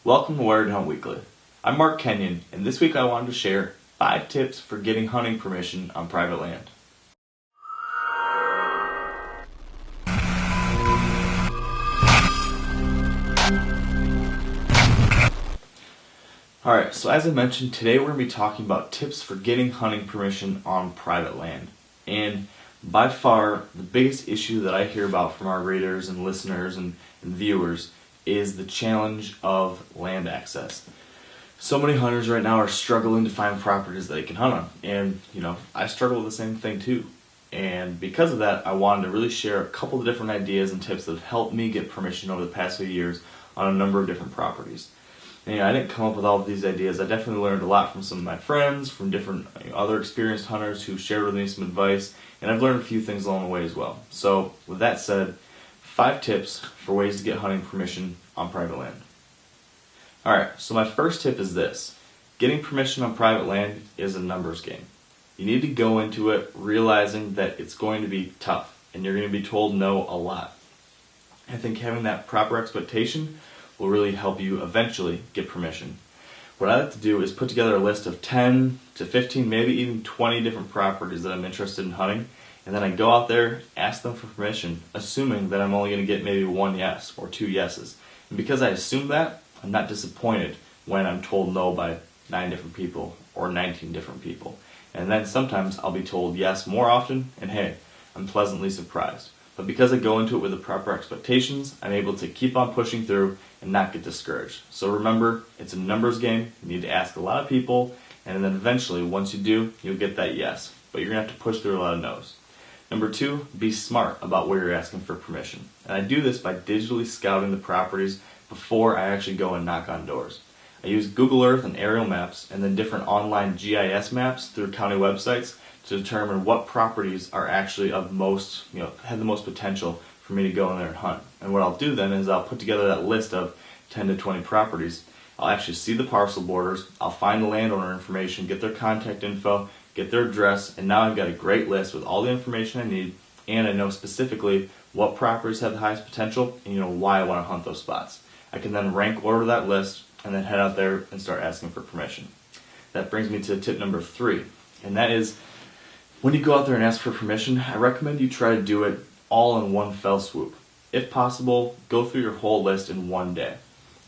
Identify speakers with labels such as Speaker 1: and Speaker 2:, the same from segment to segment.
Speaker 1: Welcome to Wired Hunt Weekly. I'm Mark Kenyon, and this week I wanted to share 5 tips for getting hunting permission on private land. Alright, so as I mentioned, today we're going to be talking about tips for getting hunting permission on private land. And by far, the biggest issue that I hear about from our readers and listeners and viewers is the challenge of land access. So many hunters right now are struggling to find properties that they can hunt on. And, I struggle with the same thing too. And because of that, I wanted to really share a couple of different ideas and tips that have helped me get permission over the past few years on a number of different properties. And, I didn't come up with all of these ideas. I definitely learned a lot from some of my friends, from different other experienced hunters who shared with me some advice, and I've learned a few things along the way as well. So, with that said, 5 tips for ways to get hunting permission on private land. Alright, so my first tip is this. Getting permission on private land is a numbers game. You need to go into it realizing that it's going to be tough, and you're going to be told no a lot. I think having that proper expectation will really help you eventually get permission. What I like to do is put together a list of 10 to 15, maybe even 20 different properties that I'm interested in hunting, and then I go out there, ask them for permission, assuming that I'm only going to get maybe 1 yes or 2 yeses. And because I assume that, I'm not disappointed when I'm told no by 9 different people or 19 different people. And then sometimes I'll be told yes more often, and hey, I'm pleasantly surprised. But because I go into it with the proper expectations, I'm able to keep on pushing through and not get discouraged. So remember, it's a numbers game. You need to ask a lot of people, and then eventually, once you do, you'll get that yes. But you're going to have to push through a lot of no's. Number 2, be smart about where you're asking for permission. And I do this by digitally scouting the properties before I actually go and knock on doors. I use Google Earth and aerial maps and then different online GIS maps through county websites to determine what properties are actually of most, have the most potential for me to go in there and hunt. And what I'll do then is I'll put together that list of 10 to 20 properties. I'll actually see the parcel borders, I'll find the landowner information, get their contact info, get their address, and now I've got a great list with all the information I need, and I know specifically what properties have the highest potential and why I want to hunt those spots. I can then rank order that list and then head out there and start asking for permission. That brings me to tip number 3, and that is when you go out there and ask for permission, I recommend you try to do it all in one fell swoop. If possible, go through your whole list in one day.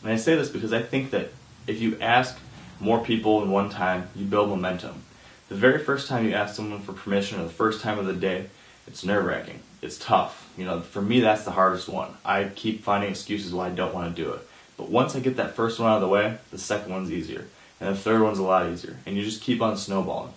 Speaker 1: And I say this because I think that if you ask more people in one time, you build momentum. The very first time you ask someone for permission or the first time of the day, it's nerve-wracking. It's tough. For me, that's the hardest one. I keep finding excuses why I don't want to do it. But once I get that first one out of the way, the second one's easier. And the third one's a lot easier. And you just keep on snowballing.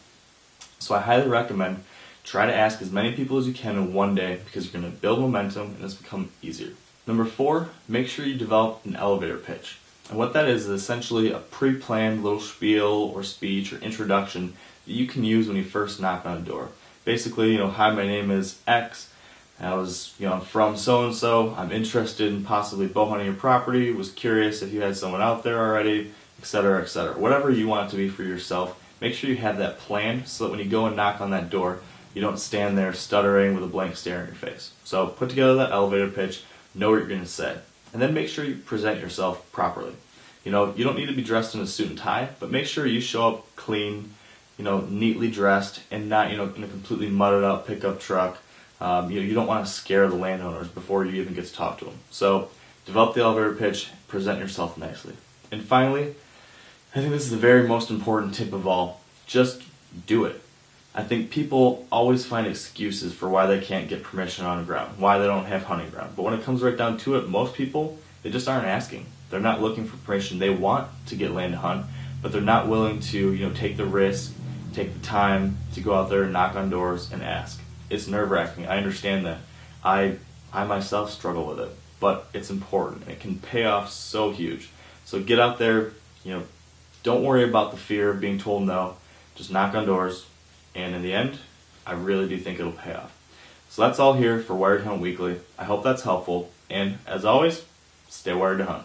Speaker 1: So I highly recommend try to ask as many people as you can in one day because you're going to build momentum and it's become easier. Number 4, make sure you develop an elevator pitch. And what that is essentially a pre-planned little spiel or speech or introduction that you can use when you first knock on a door. Basically, hi, my name is X. I'm from so-and-so. I'm interested in possibly bow hunting your property. Was curious if you had someone out there already, etc., etc. Whatever you want it to be for yourself, make sure you have that planned so that when you go and knock on that door, you don't stand there stuttering with a blank stare in your face. So put together that elevator pitch, know what you're going to say, and then make sure you present yourself properly. You don't need to be dressed in a suit and tie, but make sure you show up clean, neatly dressed, and not, in a completely mudded up pickup truck. You don't want to scare the landowners before you even get to talk to them. So develop the elevator pitch, present yourself nicely. And finally, I think this is the very most important tip of all. Just do it. I think people always find excuses for why they can't get permission on ground, why they don't have hunting ground. But when it comes right down to it, most people, they just aren't asking. They're not looking for permission. They want to get land to hunt, but they're not willing to, take the risk, take the time to go out there and knock on doors and ask. It's nerve-wracking. I understand that. I myself struggle with it, but it's important. It can pay off so huge. So get out there, don't worry about the fear of being told no. Just knock on doors, and in the end, I really do think it'll pay off. So that's all here for Wired Hunt Weekly. I hope that's helpful, and as always, stay wired to hunt.